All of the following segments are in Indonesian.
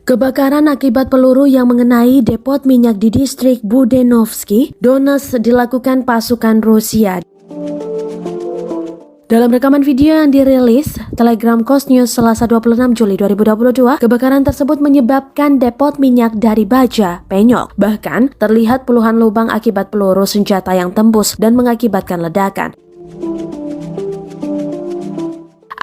Kebakaran akibat peluru yang mengenai depot minyak di distrik Budenovsky, Donetsk dilakukan pasukan Rusia. Dalam rekaman video yang dirilis Telegram Coast News Selasa 26 Juli 2022, kebakaran tersebut menyebabkan depot minyak dari baja penyok. Bahkan terlihat puluhan lubang akibat peluru senjata yang tembus dan mengakibatkan ledakan.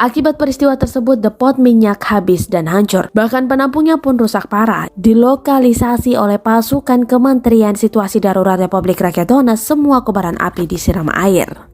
Akibat peristiwa tersebut, depot minyak habis dan hancur. Bahkan penampungnya pun rusak parah. Dilokalisasi oleh pasukan Kementerian Situasi Darurat Republik Rakyat Donetsk, semua kobaran api disiram air.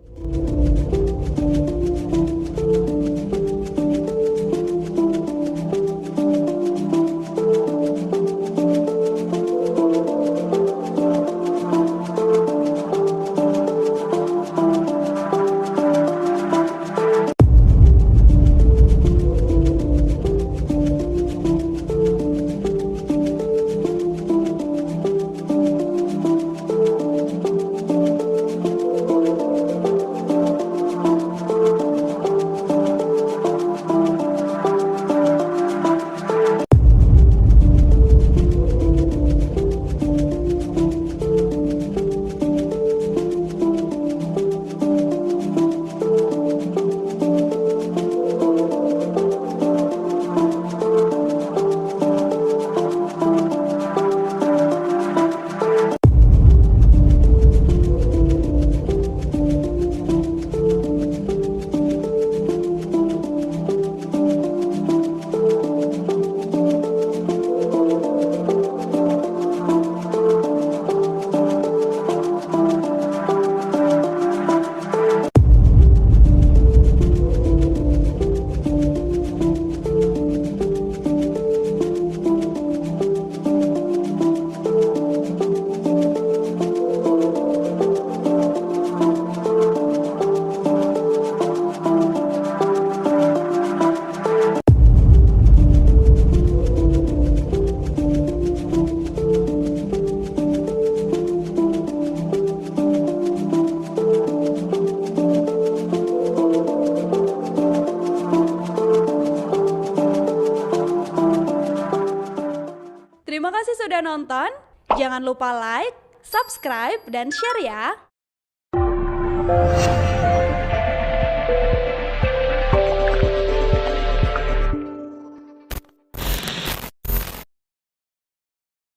Terima kasih sudah nonton. Jangan lupa like, subscribe, dan share ya.